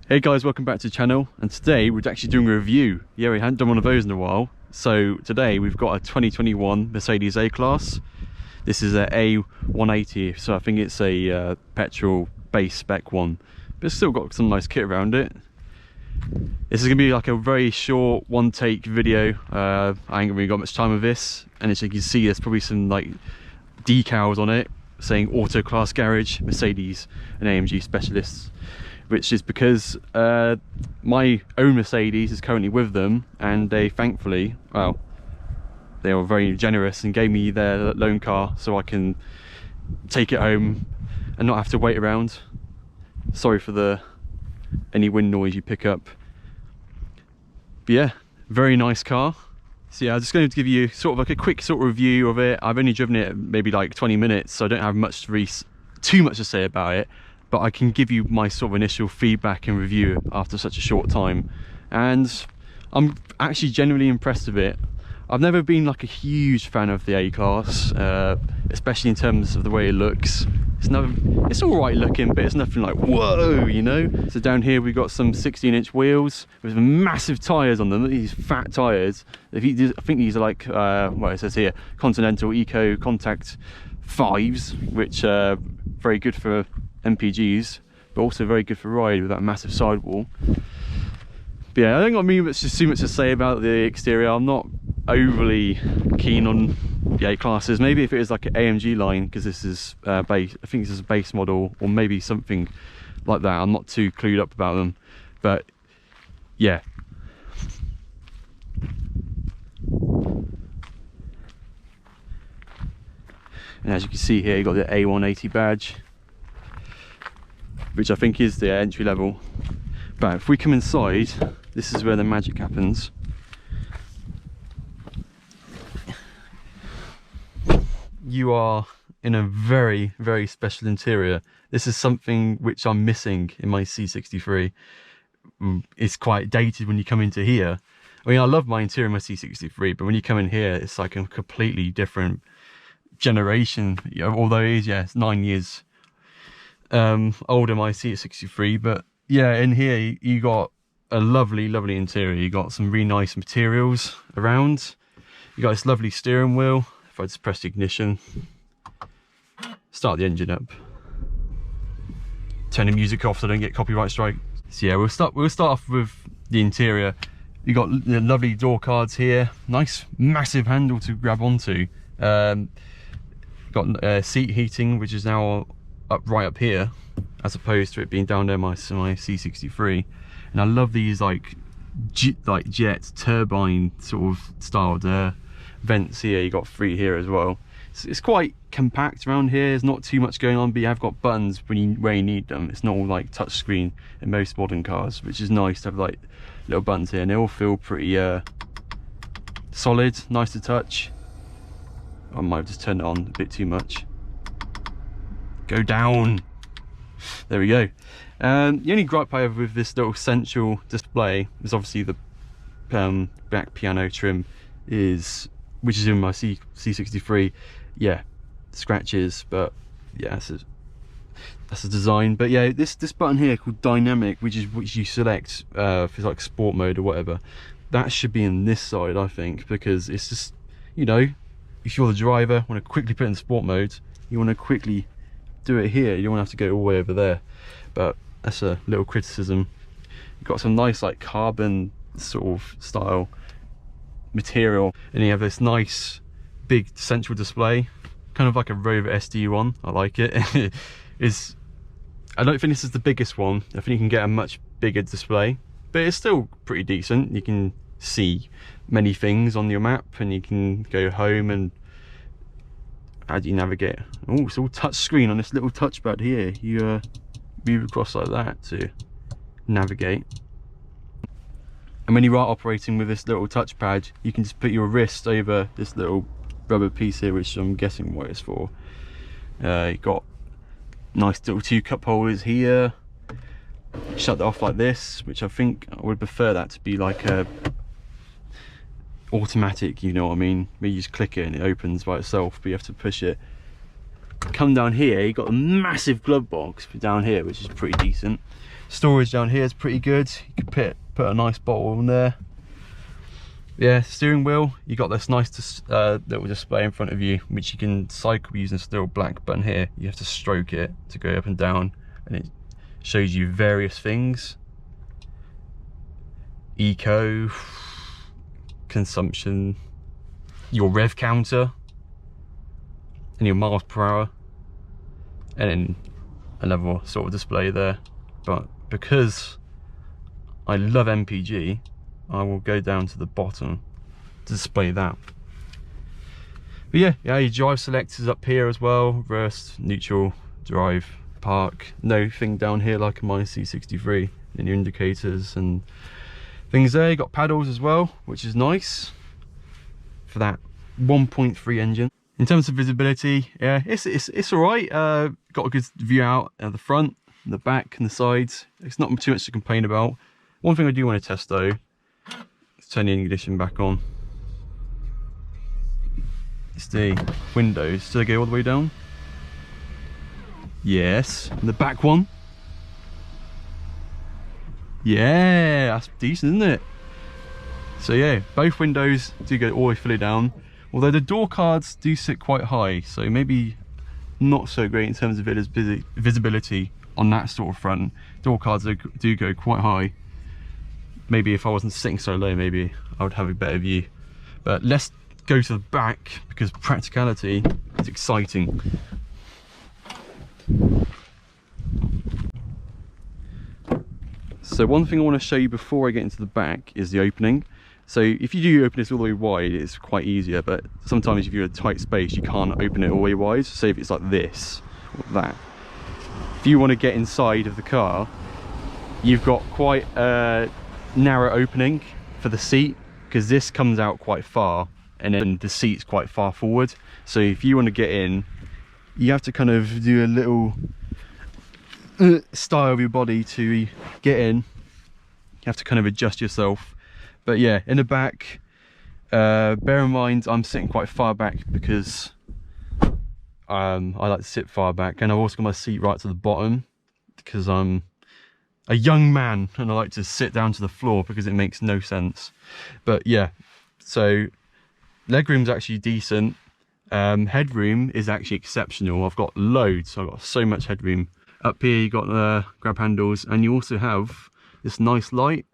Hey guys, welcome back to the channel, and today we're actually doing a review. Yeah, we hadn't done one of those in a while. So today we've got a 2021 Mercedes A-Class. This is a A180, so I think it's a petrol base spec one, but it's still got some nice kit around it. This is gonna be like a very short one take video. I ain't really got much time with this, and as you can see there's probably some like decals on it saying Autoclass Garage, Mercedes and AMG Specialists, which is because my own Mercedes is currently with them, and they thankfully, well, they were very generous and gave me their loan car so I can take it home and not have to wait around. Sorry for any wind noise you pick up. But yeah, very nice car. So yeah, I'm just going to give you sort of like a quick sort of review of it. I've only driven it maybe like 20 minutes, so I don't have too much to say about it, but I can give you my sort of initial feedback and review after such a short time. And I'm actually genuinely impressed with it. I've never been like a huge fan of the A-Class, especially in terms of the way it looks. It's all right looking, but it's nothing like whoa, you know. So down here we've got some 16-inch wheels with massive tyres on them. These fat tyres. I think these are like well, it says here Continental Eco Contact 5s, which are very good for MPGs, but also very good for ride with that massive sidewall. But yeah, I don't got too much to say about the exterior. I'm not overly keen on the A-Classes. Maybe if it is like an AMG line, because this is base, I think this is a base model, or maybe something like that. I'm not too clued up about them, but yeah. And as you can see here, you got the A180 badge, which I think is the entry level. But if we come inside, this is where the magic happens. You are in a very, very special interior. This is something which I'm missing in my C63. It's quite dated when you come into here. I mean, I love my interior in my C63, but when you come in here, it's like a completely different generation. Although it is, yeah, it's 9 years older my C63, but yeah, in here you got a lovely interior. You got some really nice materials around. You got this lovely steering wheel. If I just press the ignition, start the engine up, turn the music off so I don't get copyright strike. So yeah, we'll start off with the interior. You got the lovely door cards here, nice massive handle to grab onto. Got seat heating, which is now right up here, as opposed to it being down there my C63. And I love these like jet turbine sort of styled vents here. You got 3 here as well. It's quite compact around here. There's not too much going on, but you have got buttons where you need them. It's not all like touch screen in most modern cars, which is nice to have like little buttons here, and they all feel pretty solid, nice to touch. I might have just turned it on a bit too much. Go down. There we go. The only gripe I have with this little central display is obviously the back piano trim which is in my C63. Yeah, scratches, but yeah, that's a design. But yeah, this button here called dynamic, which you select if it's like sport mode or whatever, that should be in this side, I think, because it's just, you know, if you're the driver, want to quickly put it in sport mode, you want to quickly do it here. You don't want to have to go all the way over there. But that's a little criticism. You've got some nice like carbon sort of style material, and you have this nice big central display, kind of like a Rover SD one. I like it. I don't think this is the biggest one. I think you can get a much bigger display, but it's still pretty decent. You can see many things on your map, and you can go home. And how do you navigate? Oh, it's all touch screen on this little touchpad here. You move across like that to navigate. And when you are operating with this little touchpad, you can just put your wrist over this little rubber piece here, which I'm guessing what it's for. You've got nice little 2 cup holders here. Shut that off like this, which I think I would prefer that to be like a automatic, you know what I mean, where you just click it and it opens by itself, but you have to push it come down here, you got a massive glove box down here, which is pretty decent. Storage down here is pretty good. You can put a nice bottle in there. Yeah, steering wheel, you got this nice little display in front of you, which you can cycle using this little black button here. You have to stroke it to go up and down, and it shows you various things. Eco, consumption, your rev counter, and your miles per hour, and then another sort of display there. But because I love MPG, I will go down to the bottom to display that. But yeah, your drive selectors up here as well: reverse, neutral, drive, park. Nothing down here like in my C63, and your indicators and things there. You got paddles as well, which is nice for that 1.3 engine. In terms of visibility, yeah, it's all right. Got a good view out at the front, the back, and the sides. It's not too much to complain about. One thing I do want to test though, let's turn the ignition back on. It's the windows. Do they go all the way down? Yes. And the back one? Yeah, that's decent, isn't it? So yeah, both windows do go all the way fully down. Although the door cards do sit quite high, so maybe not so great in terms of visibility on that sort of front. Door cards do go quite high. Maybe if I wasn't sitting so low, maybe I would have a better view. But let's go to the back, because practicality is exciting. So one thing I want to show you before I get into the back is the opening. So if you do open this all the way wide, it's quite easier, but sometimes if you're in a tight space, you can't open it all the way wide. So say if it's like this or that. If you want to get inside of the car, you've got quite a narrow opening for the seat, because this comes out quite far and then the seat's quite far forward. So if you want to get in, you have to kind of do a little style of your body to get in. You have to kind of adjust yourself. But yeah, in the back, bear in mind I'm sitting quite far back because I like to sit far back, and I've also got my seat right to the bottom because I'm a young man and I like to sit down to the floor because it makes no sense. But yeah, so legroom's actually decent. Headroom is actually exceptional. I've got loads. I've got so much headroom. Up here you got grab handles, and you also have this nice light,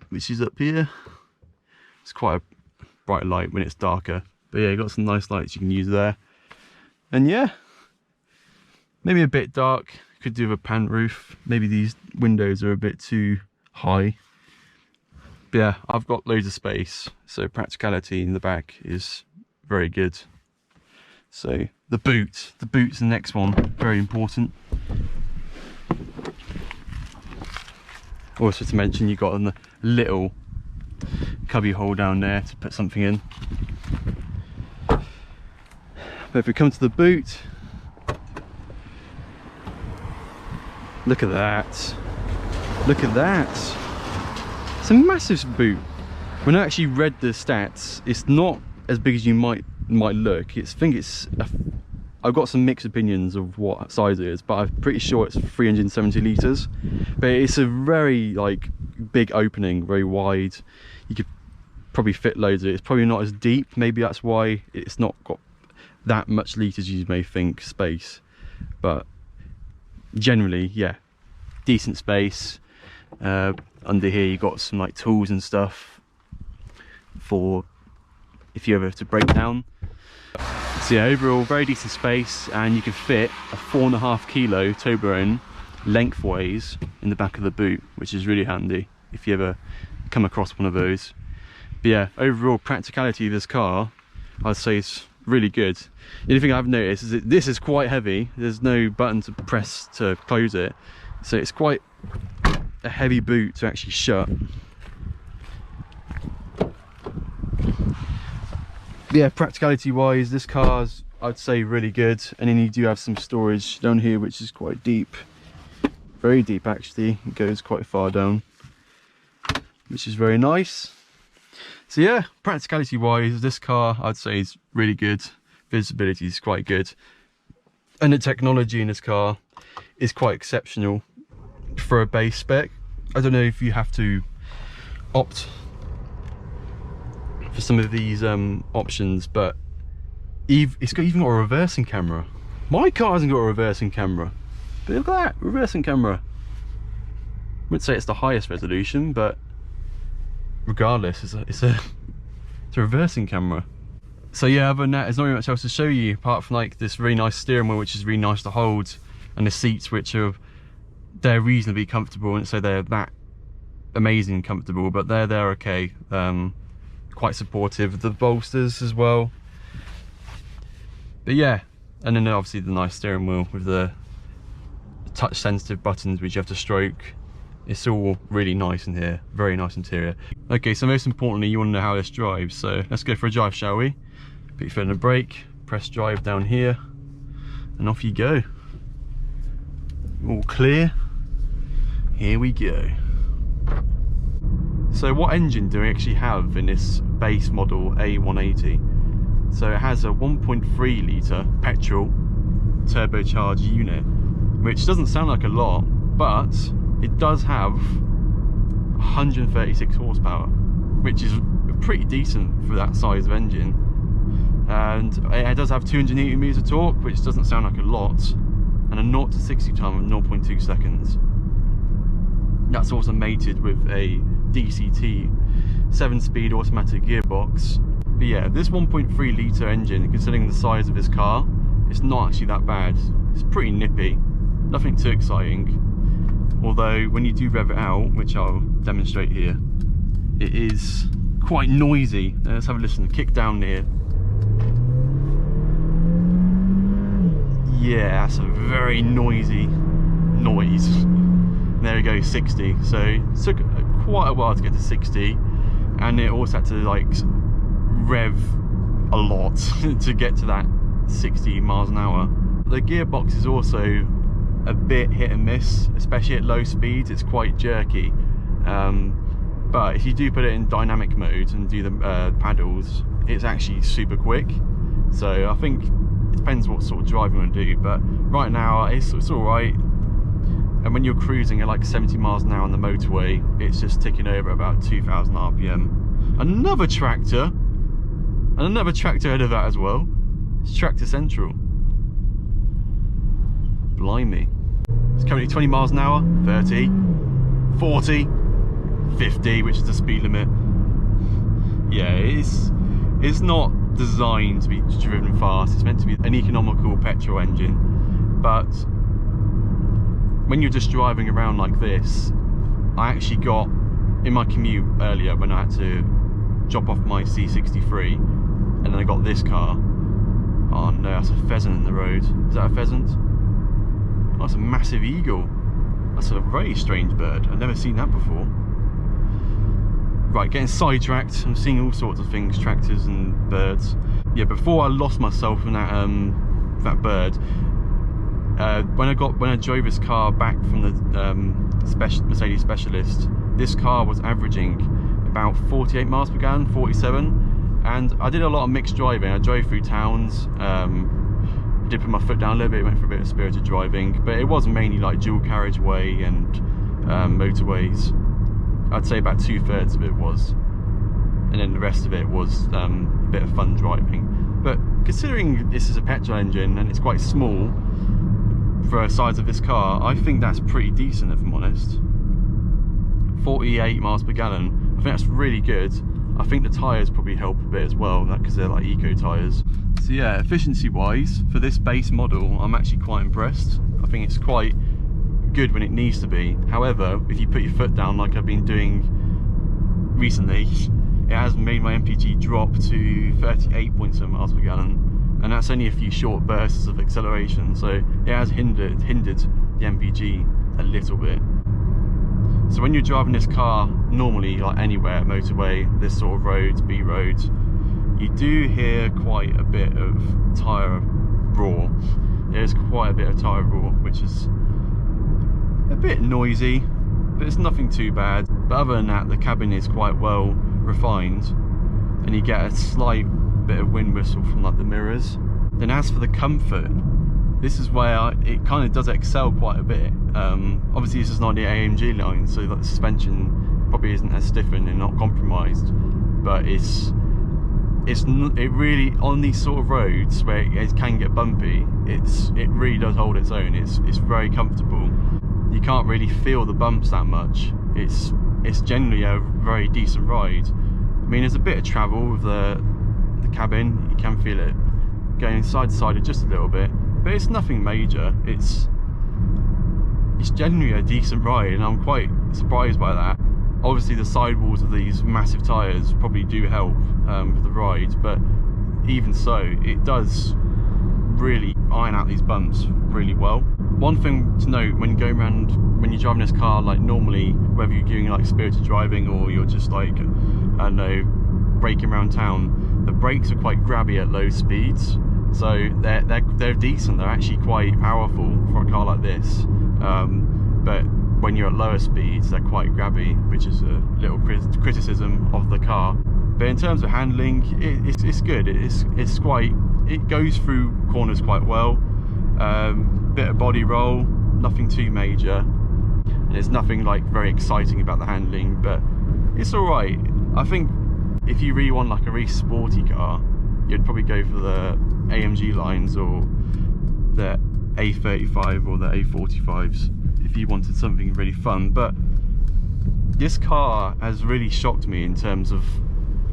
which is up here. It's quite a bright light when it's darker, but yeah, you got some nice lights you can use there. And yeah, maybe a bit dark, could do with a pan roof. Maybe these windows are a bit too high. But yeah, I've got loads of space, so practicality in the back is very good. So the boot's the next one, very important. Also to mention, you got a little cubby hole down there to put something in. But if we come to the boot, look at that. Look at that. It's a massive boot. When I actually read the stats, it's not as big as you might look. I've got some mixed opinions of what size it is, but I'm pretty sure it's 370 litres. But it's a very like big opening, very wide. You could probably fit loads of it. It's probably not as deep. Maybe that's why it's not got that much litres you may think space. But generally, yeah, decent space. Under here you got some like tools and stuff for if you ever have to break down. So yeah, overall very decent space, and you can fit a 4.5 kilo Toblerone lengthways in the back of the boot, which is really handy if you ever come across one of those. But yeah, overall practicality of this car, I'd say it's really good. The only thing I've noticed is that this is quite heavy. There's no button to press to close it, so it's quite a heavy boot to actually shut. Yeah, practicality wise, this car's, I'd say, really good. And then you do have some storage down here, which is quite deep, very deep actually. It goes quite far down, which is very nice. So yeah, practicality wise, this car I'd say is really good. Visibility is quite good. And the technology in this car is quite exceptional for a base spec. I don't know if you have to opt for some of these options, but it's even got a reversing camera. My car hasn't got a reversing camera, but look at that, reversing camera. I wouldn't say it's the highest resolution, but regardless, it's a reversing camera. So yeah, other than that, there's not really much else to show you apart from like this really nice steering wheel, which is really nice to hold, and the seats, which they're reasonably comfortable. I wouldn't say they're that amazing comfortable, but they're okay. Quite supportive of the bolsters as well. But yeah, and then obviously the nice steering wheel with the touch sensitive buttons which you have to stroke. It's all really nice in here, very nice interior. Okay, so most importantly, you want to know how this drives, so let's go for a drive, shall we? Put your foot on the brake, press drive down here, and off you go. All clear, here we go. So what engine do we actually have in this base model A180? So it has a 1.3 litre petrol turbocharged unit, which doesn't sound like a lot, but it does have 136 horsepower, which is pretty decent for that size of engine. And it does have 200 Newton meters of torque, which doesn't sound like a lot, and a 0 to 60 time of 0.2 seconds. That's also mated with a DCT 7-speed automatic gearbox. But yeah, this 1.3 litre engine, considering the size of this car, it's not actually that bad. It's pretty nippy, nothing too exciting. Although when you do rev it out, which I'll demonstrate here, it is quite noisy. Let's have a listen. Kick down here. Yeah, that's a very noisy noise. And there we go, 60. So it took quite a while to get to 60, and it also had to like rev a lot to get to that 60 miles an hour. The gearbox is also a bit hit and miss, especially at low speeds. It's quite jerky, but if you do put it in dynamic mode and do the paddles, it's actually super quick. So I think it depends what sort of drive you want to do, but right now it's all right. And when you're cruising at like 70 miles an hour on the motorway, it's just ticking over at about 2,000 RPM. Another tractor, and another tractor ahead of that as well. It's Tractor Central. Blimey. It's currently 20 miles an hour, 30, 40, 50, which is the speed limit. Yeah, it's not designed to be driven fast. It's meant to be an economical petrol engine, but when you're just driving around like this, I actually got, in my commute earlier when I had to drop off my C63, and then I got this car. Oh no, that's a pheasant in the road. Is that a pheasant? Oh, it's a massive eagle. That's a very strange bird. I've never seen that before. Right, getting sidetracked. I'm seeing all sorts of things, tractors and birds. Yeah, before I lost myself in that bird, when I drove this car back from the Mercedes Specialist, this car was averaging about 48 miles per gallon, 47, and I did a lot of mixed driving. I drove through towns, I did put my foot down a little bit, went for a bit of spirited driving, but it was mainly like dual carriageway and motorways. I'd say about 2/3 of it was, and then the rest of it was a bit of fun driving. But considering this is a petrol engine and it's quite small for the size of this car, I think that's pretty decent, if I'm honest. 48 miles per gallon, I think that's really good. I think the tyres probably help a bit as well, because they're like eco tyres. So yeah, efficiency wise, for this base model, I'm actually quite impressed. I think it's quite good when it needs to be. However, if you put your foot down like I've been doing recently, it has made my MPG drop to 38.7 miles per gallon, and that's only a few short bursts of acceleration, so it has hindered the MPG a little bit. So when you're driving this car normally, like anywhere, motorway, this sort of roads, B roads, you do hear quite a bit of tyre roar. There's quite a bit of tyre roar, which is a bit noisy, but it's nothing too bad. But other than that, the cabin is quite well refined, and you get a slight bit of wind whistle from like the mirrors. Then as for the comfort, this is where it kind of does excel quite a bit. Obviously this is not the AMG line, so that the suspension probably isn't as stiffened and not compromised, but it really, on these sort of roads where it can get bumpy, it really does hold its own. It's very comfortable. You can't really feel the bumps that much. It's generally a very decent ride. I mean, there's a bit of travel with the cabin. You can feel it going side to side just a little bit, but it's nothing major. It's generally a decent ride, and I'm quite surprised by that. Obviously the sidewalls of these massive tyres probably do help with the ride, but even so, it does really iron out these bumps really well. One thing to note when you go around, when you're driving this car, like normally, whether you're doing like spirited driving or you're just like, I don't know, braking around town, the brakes are quite grabby at low speeds. So they're decent, they're actually quite powerful for a car like this. But when you're at lower speeds, they're quite grabby, which is a little criticism of the car. But in terms of handling, it's good. It's quite, it goes through corners quite well. Bit of body roll, nothing too major. And there's nothing like very exciting about the handling, but it's all right. I think if you really want like a really sporty car, you'd probably go for the AMG lines or the A35 or the A45s if you wanted something really fun. But this car has really shocked me in terms of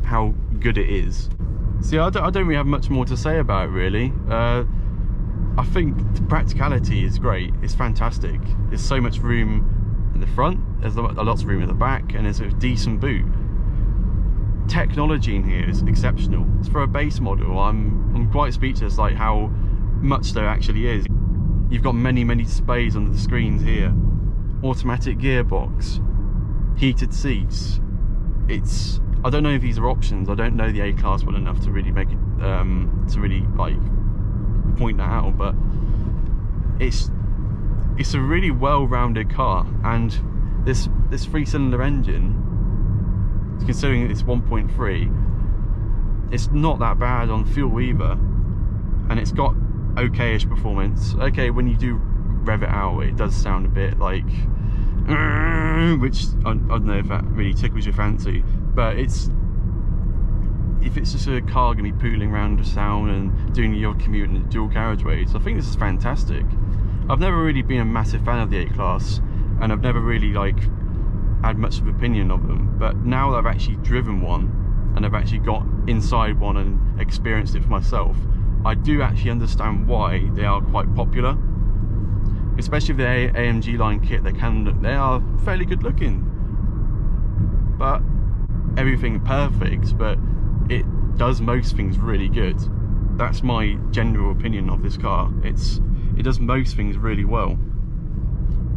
how good it is. See, I don't really have much more to say about it really. I think the practicality is great. It's fantastic. There's so much room in the front, there's lots of room in the back, and there's a decent boot. Technology in here is exceptional. It's for a base model. I'm quite speechless like how much there actually is. You've got many displays on the screens here. Automatic gearbox, heated seats. I don't know if these are options. I don't know the A-Class well enough to really make it to really like point that out, but it's a really well-rounded car. And this 3-cylinder engine, considering it's 1.3, it's not that bad on fuel either, and it's got okay-ish performance. Okay, when you do rev it out, it does sound a bit like which I don't know if that really tickles your fancy, but if it's just a car gonna be pooling around the town and doing your commute in the dual carriageways, I think this is fantastic. I've never really been a massive fan of the A-Class, and I've never really like had much of an opinion of them, but now that I've actually driven one and I've actually got inside one and experienced it for myself, I do actually understand why they are quite popular. Especially with the AMG line kit, they are fairly good looking, but everything perfect, but it does most things really good. That's my general opinion of this car. It does most things really well,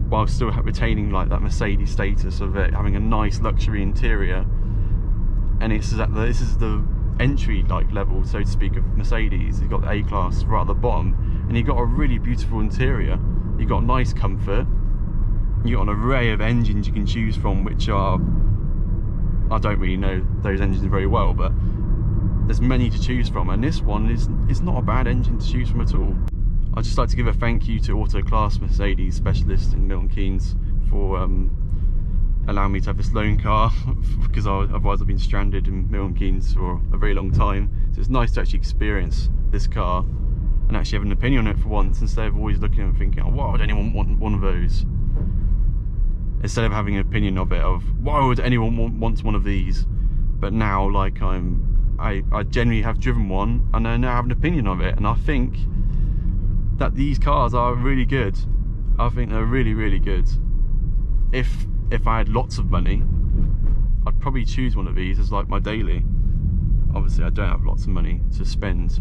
while still retaining like that Mercedes status of it having a nice luxury interior. And this is the entry like level, so to speak, of Mercedes. You've got the A-Class right at the bottom, and you've got a really beautiful interior. You've got nice comfort. You've got an array of engines you can choose from, which are, I don't really know those engines very well, but there's many to choose from, and this one is not a bad engine to choose from at all. I'd just like to give a thank you to Autoclass Mercedes specialist in Milton Keynes for allowing me to have this loan car, because otherwise I've been stranded in Milton Keynes for a very long time. So it's nice to actually experience this car and actually have an opinion on it for once, instead of always looking and thinking, oh, why would anyone want one of those? Instead of having an opinion of it, of why would anyone want one of these? But now, like, I genuinely have driven one, and I now have an opinion of it, and I think that these cars are really good. I think they're really good. If I had lots of money, I'd probably choose one of these as like my daily. Obviously I don't have lots of money to spend,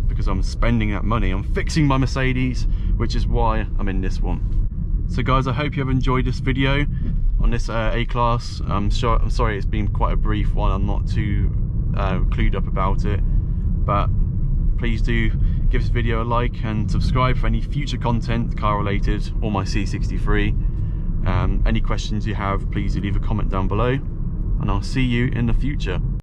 because I'm spending that money on fixing my Mercedes, which is why I'm in this one. So guys, I hope you have enjoyed this video on this A-Class. I'm sorry it's been quite a brief one. I'm not too clued up about it, but please do give this video a like and subscribe for any future content car related or my C63. Any questions you have, please do leave a comment down below, and I'll see you in the future.